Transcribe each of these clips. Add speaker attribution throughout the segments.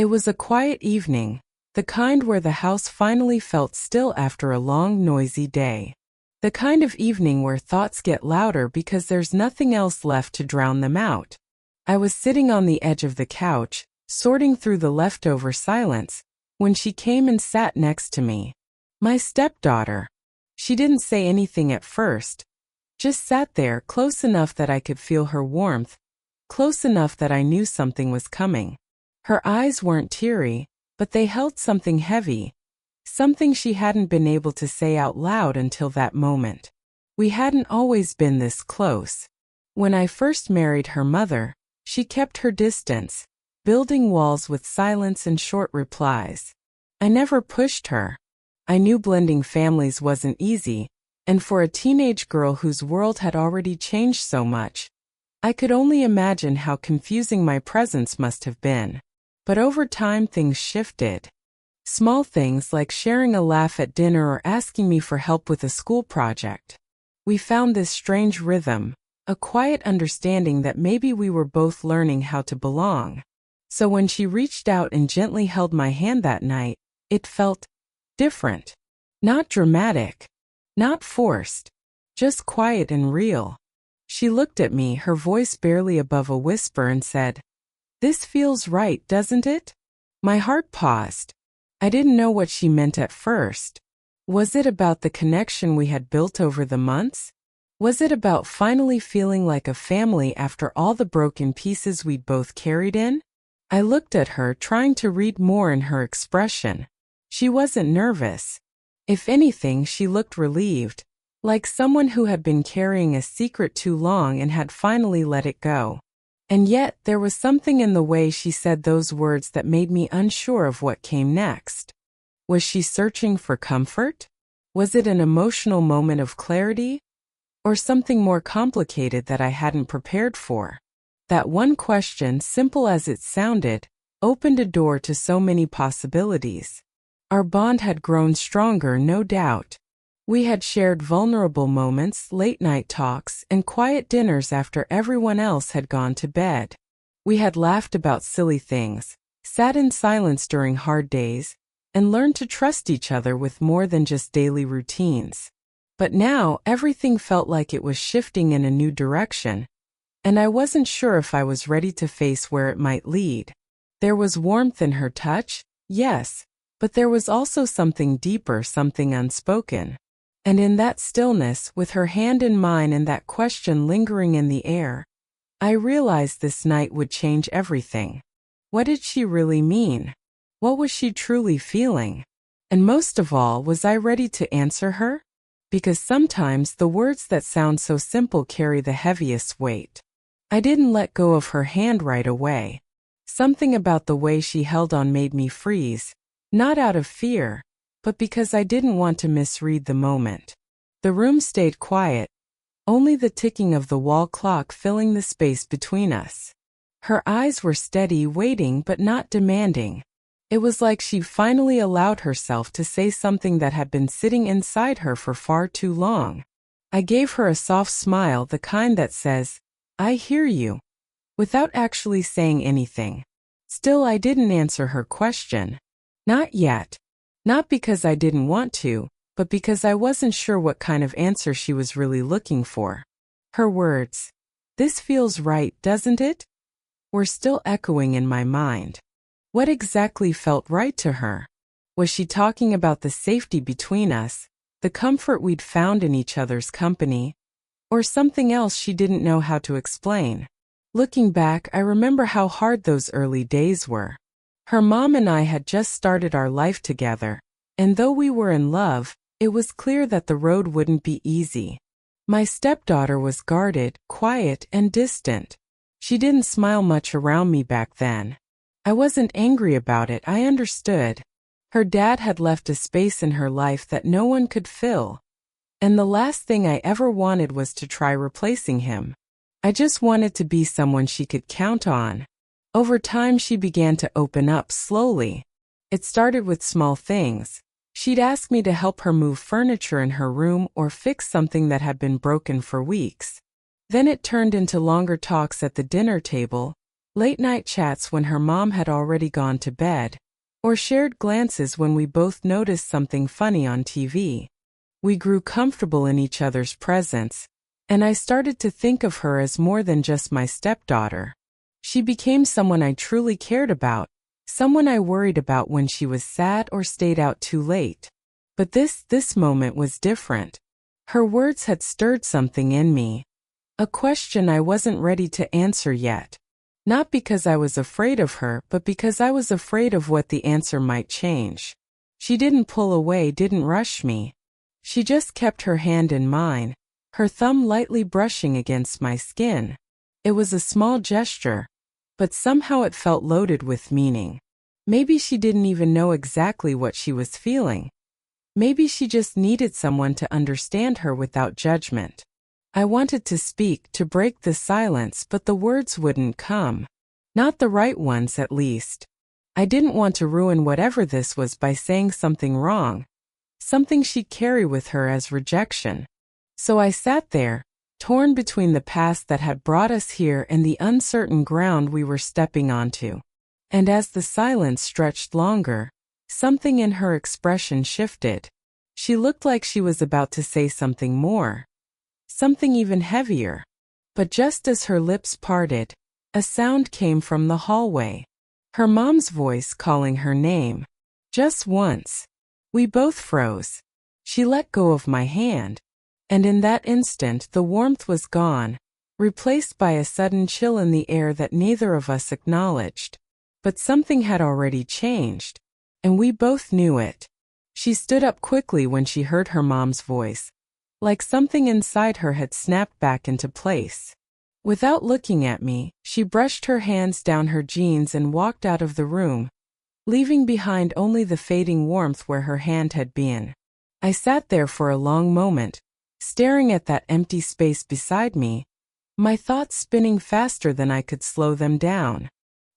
Speaker 1: It was a quiet evening, the kind where the house finally felt still after a long, noisy day. The kind of evening where thoughts get louder because there's nothing else left to drown them out. I was sitting on the edge of the couch, sorting through the leftover silence, when she came and sat next to me. My stepdaughter. She didn't say anything at first, just sat there close enough that I could feel her warmth, close enough that I knew something was coming. Her eyes weren't teary, but they held something heavy, something she hadn't been able to say out loud until that moment. We hadn't always been this close. When I first married her mother, she kept her distance, building walls with silence and short replies. I never pushed her. I knew blending families wasn't easy, and for a teenage girl whose world had already changed so much, I could only imagine how confusing my presence must have been. But over time things shifted. Small things like sharing a laugh at dinner or asking me for help with a school project. We found this strange rhythm, a quiet understanding that maybe we were both learning how to belong. So when she reached out and gently held my hand that night, it felt different. Not dramatic. Not forced. Just quiet and real. She looked at me, her voice barely above a whisper, and said, "This feels right, doesn't it?" My heart paused. I didn't know what she meant at first. Was it about the connection we had built over the months? Was it about finally feeling like a family after all the broken pieces we'd both carried in? I looked at her, trying to read more in her expression. She wasn't nervous. If anything, she looked relieved, like someone who had been carrying a secret too long and had finally let it go. And yet, there was something in the way she said those words that made me unsure of what came next. Was she searching for comfort? Was it an emotional moment of clarity? Or something more complicated that I hadn't prepared for? That one question, simple as it sounded, opened a door to so many possibilities. Our bond had grown stronger, no doubt. We had shared vulnerable moments, late-night talks, and quiet dinners after everyone else had gone to bed. We had laughed about silly things, sat in silence during hard days, and learned to trust each other with more than just daily routines. But now, everything felt like it was shifting in a new direction, and I wasn't sure if I was ready to face where it might lead. There was warmth in her touch, yes, but there was also something deeper, something unspoken. And in that stillness, with her hand in mine and that question lingering in the air, I realized this night would change everything. What did she really mean? What was she truly feeling? And most of all, was I ready to answer her? Because sometimes the words that sound so simple carry the heaviest weight. I didn't let go of her hand right away. Something about the way she held on made me freeze, not out of fear, but because I didn't want to misread the moment. The room stayed quiet, only the ticking of the wall clock filling the space between us. Her eyes were steady, waiting but not demanding. It was like she finally allowed herself to say something that had been sitting inside her for far too long. I gave her a soft smile, the kind that says, "I hear you," without actually saying anything. Still, I didn't answer her question. Not yet. Not because I didn't want to, but because I wasn't sure what kind of answer she was really looking for. Her words, "This feels right, doesn't it?" were still echoing in my mind. What exactly felt right to her? Was she talking about the safety between us, the comfort we'd found in each other's company, or something else she didn't know how to explain? Looking back, I remember how hard those early days were. Her mom and I had just started our life together, and though we were in love, it was clear that the road wouldn't be easy. My stepdaughter was guarded, quiet, and distant. She didn't smile much around me back then. I wasn't angry about it, I understood. Her dad had left a space in her life that no one could fill, and the last thing I ever wanted was to try replacing him. I just wanted to be someone she could count on. Over time, she began to open up slowly. It started with small things. She'd ask me to help her move furniture in her room or fix something that had been broken for weeks. Then it turned into longer talks at the dinner table, Late-night chats when her mom had already gone to bed, or shared glances when we both noticed something funny on TV. We grew comfortable in each other's presence, and I started to think of her as more than just my stepdaughter. She became someone I truly cared about, someone I worried about when she was sad or stayed out too late. But this moment was different. Her words had stirred something in me, a question I wasn't ready to answer yet. Not because I was afraid of her, but because I was afraid of what the answer might change. She didn't pull away, didn't rush me. She just kept her hand in mine, her thumb lightly brushing against my skin. It was a small gesture, but somehow it felt loaded with meaning. Maybe she didn't even know exactly what she was feeling. Maybe she just needed someone to understand her without judgment. I wanted to speak, to break the silence, but the words wouldn't come. Not the right ones, at least. I didn't want to ruin whatever this was by saying something wrong, something she'd carry with her as rejection. So I sat there, torn between the past that had brought us here and the uncertain ground we were stepping onto. And as the silence stretched longer, something in her expression shifted. She looked like she was about to say something more, something even heavier. But just as her lips parted, a sound came from the hallway. Her mom's voice calling her name. Just once. We both froze. She let go of my hand, and in that instant the warmth was gone, replaced by a sudden chill in the air that neither of us acknowledged. But something had already changed, and we both knew it. She stood up quickly when she heard her mom's voice, like something inside her had snapped back into place. Without looking at me, she brushed her hands down her jeans and walked out of the room, leaving behind only the fading warmth where her hand had been. I sat there for a long moment, staring at that empty space beside me, my thoughts spinning faster than I could slow them down.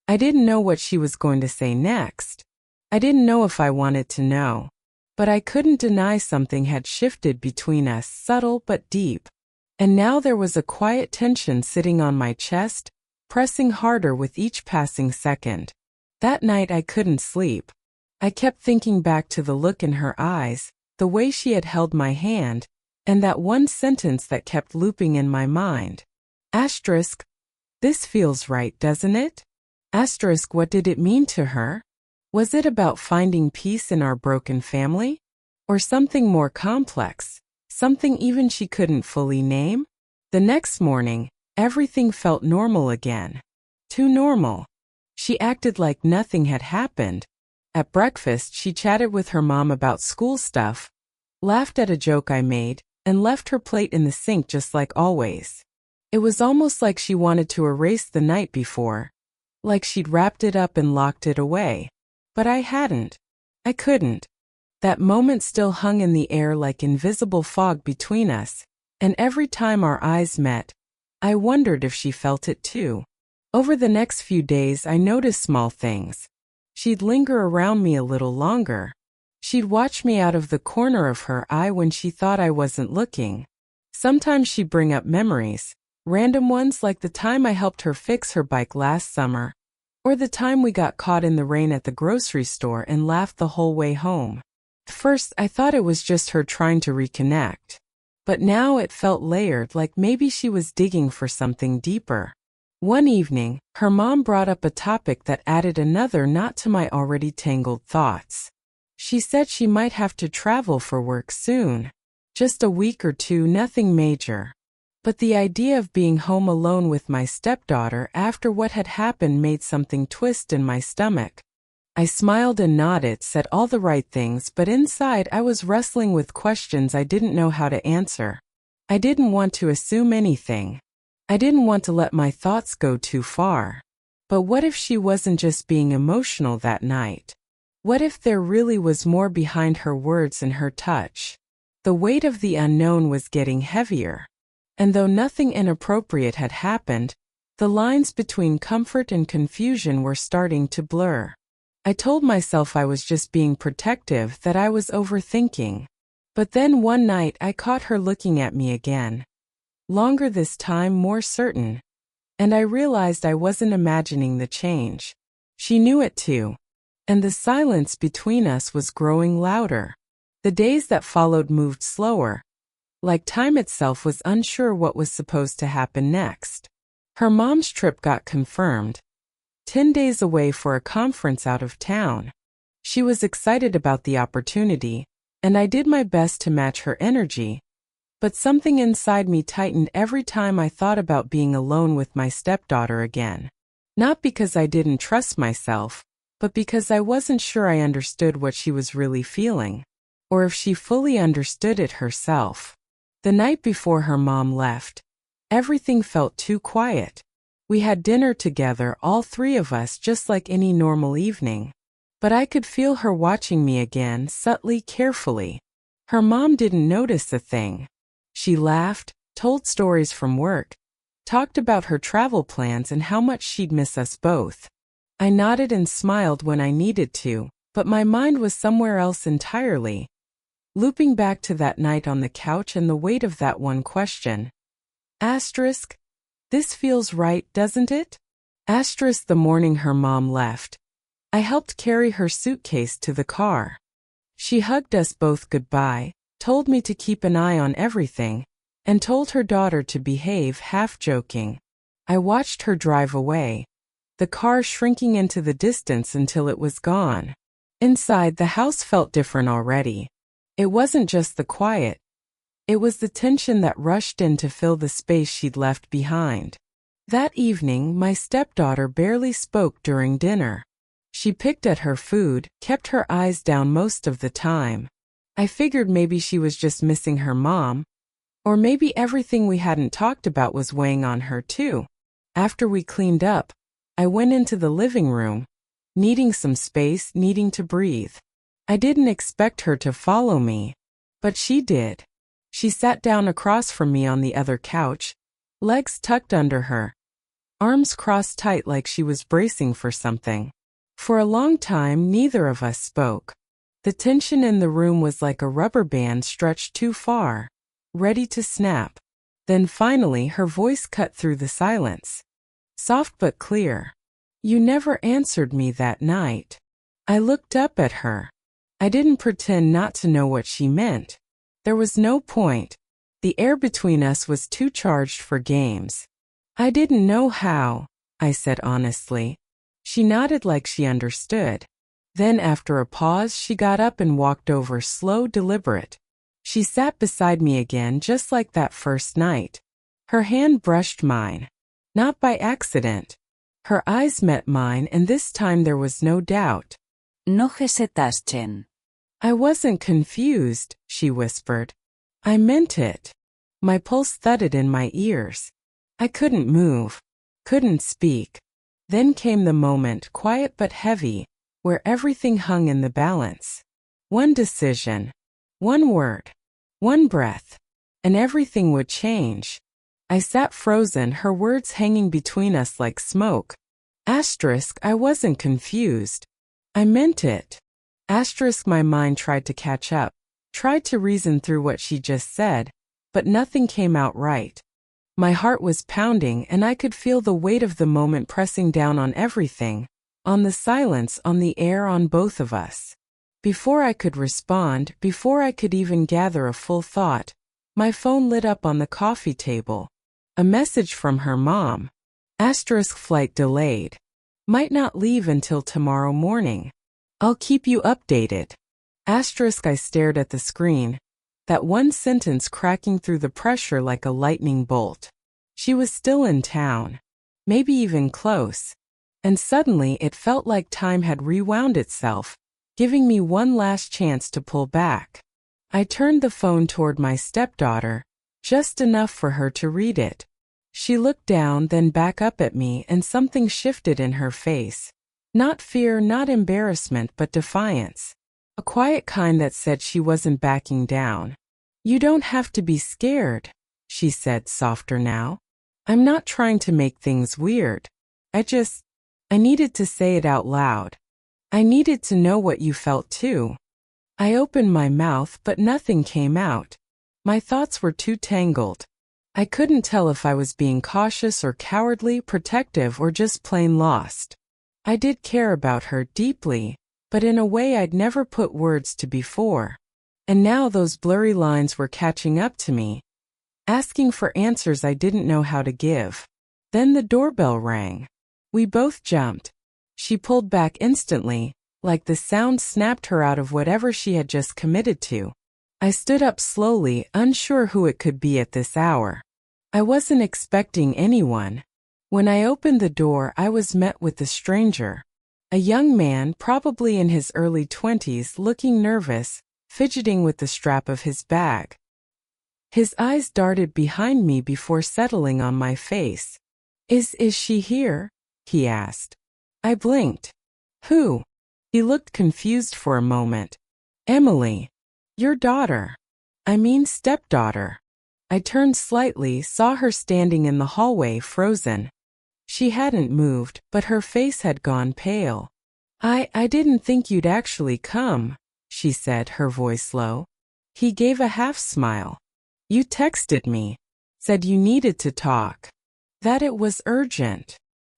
Speaker 1: I didn't know what she was going to say next. I didn't know if I wanted to know. But I couldn't deny something had shifted between us, subtle but deep. And now there was a quiet tension sitting on my chest, pressing harder with each passing second. That night I couldn't sleep. I kept thinking back to the look in her eyes, the way she had held my hand, and that one sentence that kept looping in my mind. Asterisk, this feels right, doesn't it? Asterisk, what did it mean to her? Was it about finding peace in our broken family? Or something more complex, something even she couldn't fully name? The next morning, everything felt normal again. Too normal. She acted like nothing had happened. At breakfast, she chatted with her mom about school stuff, laughed at a joke I made, and left her plate in the sink just like always. It was almost like she wanted to erase the night before, like she'd wrapped it up and locked it away. But I hadn't. I couldn't. That moment still hung in the air like invisible fog between us, and every time our eyes met, I wondered if she felt it too. Over the next few days I noticed small things. She'd linger around me a little longer. She'd watch me out of the corner of her eye when she thought I wasn't looking. Sometimes she'd bring up memories, random ones like the time I helped her fix her bike last summer, or the time we got caught in the rain at the grocery store and laughed the whole way home. At first, I thought it was just her trying to reconnect. But now it felt layered, like maybe she was digging for something deeper. One evening, her mom brought up a topic that added another knot to my already tangled thoughts. She said she might have to travel for work soon. Just a week or two, nothing major. But the idea of being home alone with my stepdaughter after what had happened made something twist in my stomach. I smiled and nodded, said all the right things, but inside I was wrestling with questions I didn't know how to answer. I didn't want to assume anything. I didn't want to let my thoughts go too far. But what if she wasn't just being emotional that night? What if there really was more behind her words and her touch? The weight of the unknown was getting heavier. And though nothing inappropriate had happened, the lines between comfort and confusion were starting to blur. I told myself I was just being protective, that I was overthinking. But then one night I caught her looking at me again. Longer this time, more certain. And I realized I wasn't imagining the change. She knew it too. And the silence between us was growing louder. The days that followed moved slower, like time itself was unsure what was supposed to happen next. Her mom's trip got confirmed, 10 days away for a conference out of town. She was excited about the opportunity, and I did my best to match her energy. But something inside me tightened every time I thought about being alone with my stepdaughter again. Not because I didn't trust myself, but because I wasn't sure I understood what she was really feeling, or if she fully understood it herself. The night before her mom left, everything felt too quiet. We had dinner together, all three of us, just like any normal evening. But I could feel her watching me again, subtly, carefully. Her mom didn't notice a thing. She laughed, told stories from work, talked about her travel plans and how much she'd miss us both. I nodded and smiled when I needed to, but my mind was somewhere else entirely. Looping back to that night on the couch and the weight of that one question. Asterisk, this feels right, doesn't it? Asterisk, the morning her mom left, I helped carry her suitcase to the car. She hugged us both goodbye, told me to keep an eye on everything, and told her daughter to behave, half joking. I watched her drive away, the car shrinking into the distance until it was gone. Inside, the house felt different already. It wasn't just the quiet. It was the tension that rushed in to fill the space she'd left behind. That evening, my stepdaughter barely spoke during dinner. She picked at her food, kept her eyes down most of the time. I figured maybe she was just missing her mom, or maybe everything we hadn't talked about was weighing on her too. After we cleaned up, I went into the living room, needing some space, needing to breathe. I didn't expect her to follow me, but she did. She sat down across from me on the other couch, legs tucked under her, arms crossed tight like she was bracing for something. For a long time, neither of us spoke. The tension in the room was like a rubber band stretched too far, ready to snap. Then finally, her voice cut through the silence. Soft but clear. You never answered me that night. I looked up at her. I didn't pretend not to know what she meant. There was no point. The air between us was too charged for games. I didn't know how, I said honestly. She nodded like she understood. Then after a pause, she got up and walked over, slow, deliberate. She sat beside me again, just like that first night. Her hand brushed mine. Not by accident. Her eyes met mine, and this time there was no doubt.
Speaker 2: No hesitaste.
Speaker 1: I wasn't confused, she whispered. I meant it. My pulse thudded in my ears. I couldn't move, couldn't speak. Then came the moment, quiet but heavy, where everything hung in the balance. One decision, one word, one breath, and everything would change. I sat frozen, her words hanging between us like smoke. Asterisk, I wasn't confused. I meant it. Asterisk, my mind tried to catch up, tried to reason through what she just said, but nothing came out right. My heart was pounding, and I could feel the weight of the moment pressing down on everything, on the silence, on the air, on both of us. Before I could respond, before I could even gather a full thought, my phone lit up on the coffee table. A message from her mom. Asterisk, flight delayed. Might not leave until tomorrow morning. I'll keep you updated. Asterisk, I stared at the screen, that one sentence cracking through the pressure like a lightning bolt. She was still in town, maybe even close. And suddenly it felt like time had rewound itself, giving me one last chance to pull back. I turned the phone toward my stepdaughter, just enough for her to read it. She looked down, then back up at me, and something shifted in her face. Not fear, not embarrassment, but defiance. A quiet kind that said she wasn't backing down. You don't have to be scared, she said, softer now. I'm not trying to make things weird. I needed to say it out loud. I needed to know what you felt too. I opened my mouth, but nothing came out. My thoughts were too tangled. I couldn't tell if I was being cautious or cowardly, protective, or just plain lost. I did care about her deeply, but in a way I'd never put words to before. And now those blurry lines were catching up to me, asking for answers I didn't know how to give. Then the doorbell rang. We both jumped. She pulled back instantly, like the sound snapped her out of whatever she had just committed to. I stood up slowly, unsure who it could be at this hour. I wasn't expecting anyone. When I opened the door, I was met with a stranger. A young man, probably in his early 20s, looking nervous, fidgeting with the strap of his bag. His eyes darted behind me before settling on my face. Is she here?" he asked. I blinked. "Who?" He looked confused for a moment. "Emily. Your daughter. I mean stepdaughter." I turned slightly, saw her standing in the hallway, frozen. She hadn't moved, but her face had gone pale. I didn't think you'd actually come," she said, her voice low. He gave a half-smile. "You texted me. Said you needed to talk. That it was urgent."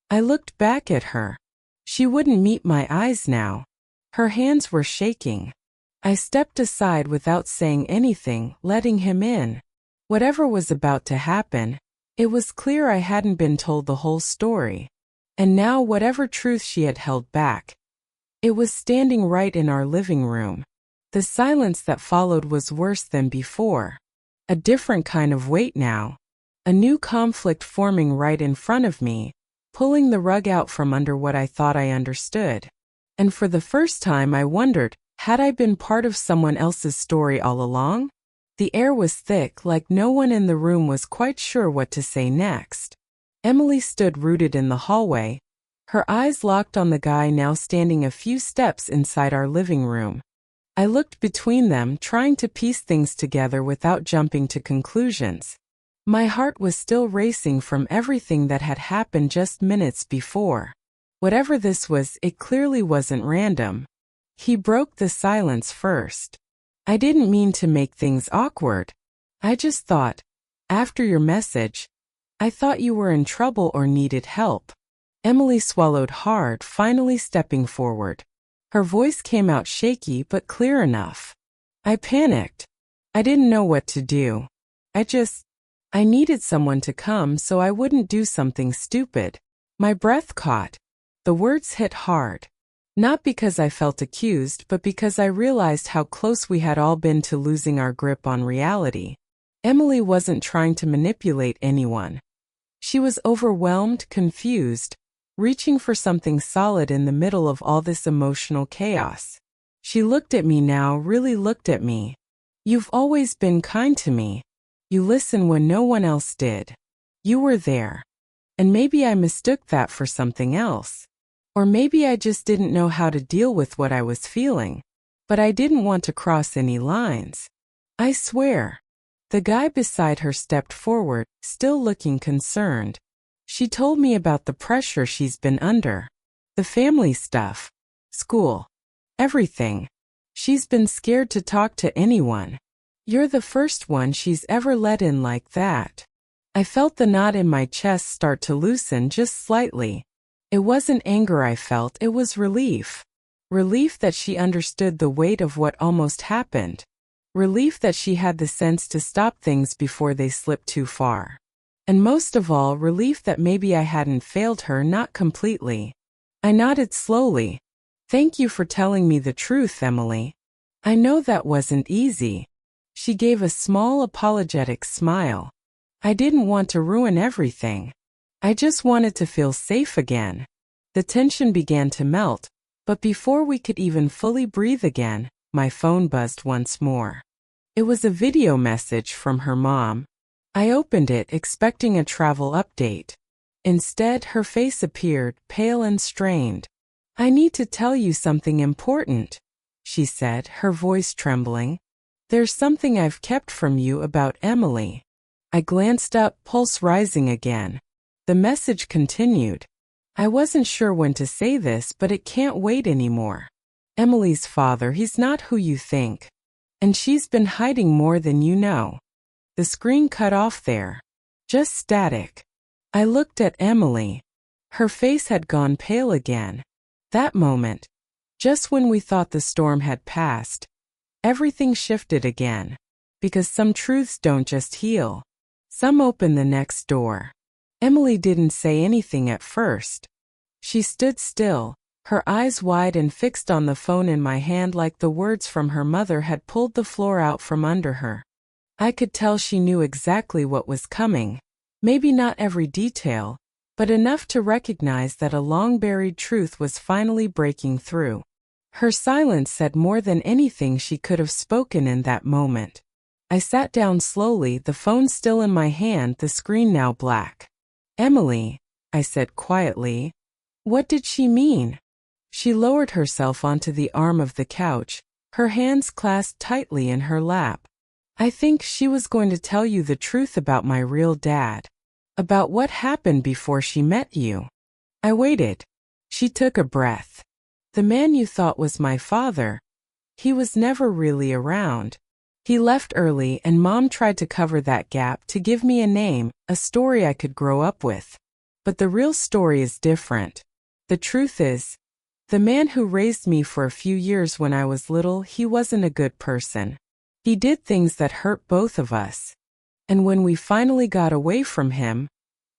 Speaker 1: I looked back at her. She wouldn't meet my eyes now. Her hands were shaking. I stepped aside without saying anything, letting him in. Whatever was about to happen, it was clear I hadn't been told the whole story. And now whatever truth she had held back, it was standing right in our living room. The silence that followed was worse than before. A different kind of weight now. A new conflict forming right in front of me, pulling the rug out from under what I thought I understood. And for the first time I wondered, had I been part of someone else's story all along? The air was thick, like no one in the room was quite sure what to say next. Emily stood rooted in the hallway, her eyes locked on the guy now standing a few steps inside our living room. I looked between them, trying to piece things together without jumping to conclusions. My heart was still racing from everything that had happened just minutes before. Whatever this was, it clearly wasn't random. He broke the silence first. I didn't mean to make things awkward. I just thought, after your message, I thought you were in trouble or needed help. Emily swallowed hard, finally stepping forward. Her voice came out shaky but clear enough. I panicked. I didn't know what to do. I needed someone to come so I wouldn't do something stupid. My breath caught. The words hit hard. Not because I felt accused, but because I realized how close we had all been to losing our grip on reality. Emily wasn't trying to manipulate anyone. She was overwhelmed, confused, reaching for something solid in the middle of all this emotional chaos. She looked at me now, really looked at me. "You've always been kind to me. You listened when no one else did. You were there. And maybe I mistook that for something else. Or maybe I just didn't know how to deal with what I was feeling. But I didn't want to cross any lines. I swear." The guy beside her stepped forward, still looking concerned. "She told me about the pressure she's been under. The family stuff. School. Everything. She's been scared to talk to anyone. You're the first one she's ever let in like that." I felt the knot in my chest start to loosen just slightly. It wasn't anger I felt, it was relief. Relief that she understood the weight of what almost happened. Relief that she had the sense to stop things before they slipped too far. And most of all, relief that maybe I hadn't failed her, not completely. I nodded slowly. "Thank you for telling me the truth, Emily. I know that wasn't easy." She gave a small apologetic smile. "I didn't want to ruin everything. I just wanted to feel safe again." The tension began to melt, but before we could even fully breathe again, my phone buzzed once more. It was a video message from her mom. I opened it, expecting a travel update. Instead, her face appeared, pale and strained. "I need to tell you something important," she said, her voice trembling. "There's something I've kept from you about Emily." I glanced up, pulse rising again. The message continued. "I wasn't sure when to say this, but it can't wait anymore. Emily's father, he's not who you think. And she's been hiding more than you know." The screen cut off there. Just static. I looked at Emily. Her face had gone pale again. That moment, just when we thought the storm had passed, everything shifted again. Because some truths don't just heal. Some open the next door. Emily didn't say anything at first. She stood still, her eyes wide and fixed on the phone in my hand like the words from her mother had pulled the floor out from under her. I could tell she knew exactly what was coming. Maybe not every detail, but enough to recognize that a long-buried truth was finally breaking through. Her silence said more than anything she could have spoken in that moment. I sat down slowly, the phone still in my hand, the screen now black. "Emily," I said quietly, "what did she mean?" She lowered herself onto the arm of the couch, her hands clasped tightly in her lap. "I think she was going to tell you the truth about my real dad. About what happened before she met you." I waited. She took a breath. "The man you thought was my father, he was never really around. He left early and Mom tried to cover that gap to give me a name, a story I could grow up with. But the real story is different. The truth is, the man who raised me for a few years when I was little, he wasn't a good person. He did things that hurt both of us. And when we finally got away from him,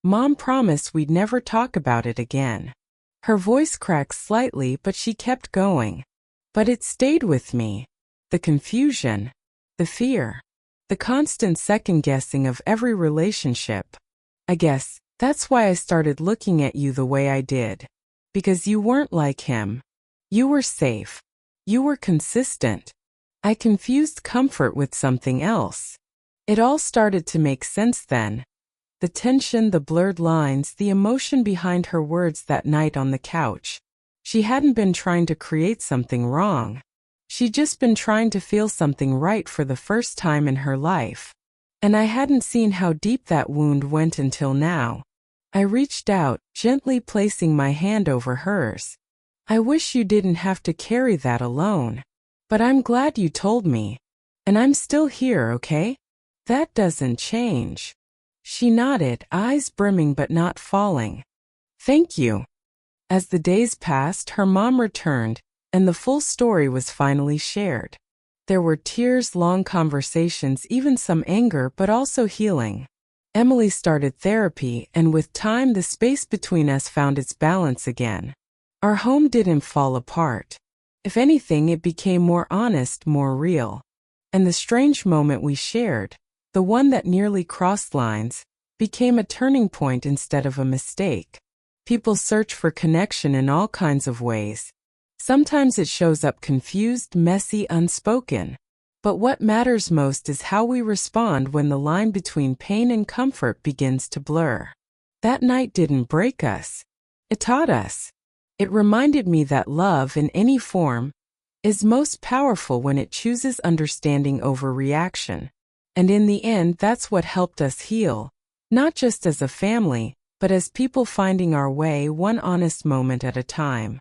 Speaker 1: Mom promised we'd never talk about it again." Her voice cracked slightly, but she kept going. "But it stayed with me. The confusion. The fear. The constant second-guessing of every relationship. I guess that's why I started looking at you the way I did. Because you weren't like him. You were safe. You were consistent. I confused comfort with something else. It all started to make sense then. The tension, the blurred lines, the emotion behind her words that night on the couch. She hadn't been trying to create something wrong. She'd just been trying to feel something right for the first time in her life. And I hadn't seen how deep that wound went until now. I reached out, gently placing my hand over hers. "I wish you didn't have to carry that alone. But I'm glad you told me. And I'm still here, okay? That doesn't change." She nodded, eyes brimming but not falling. "Thank you." As the days passed, her mom returned, and the full story was finally shared. There were tears, long conversations, even some anger, but also healing. Emily started therapy, and with time the space between us found its balance again. Our home didn't fall apart. If anything, it became more honest, more real. And the strange moment we shared, the one that nearly crossed lines, became a turning point instead of a mistake. People search for connection in all kinds of ways. Sometimes it shows up confused, messy, unspoken. But what matters most is how we respond when the line between pain and comfort begins to blur. That night didn't break us. It taught us. It reminded me that love, in any form, is most powerful when it chooses understanding over reaction. And in the end, that's what helped us heal, not just as a family, but as people finding our way, one honest moment at a time.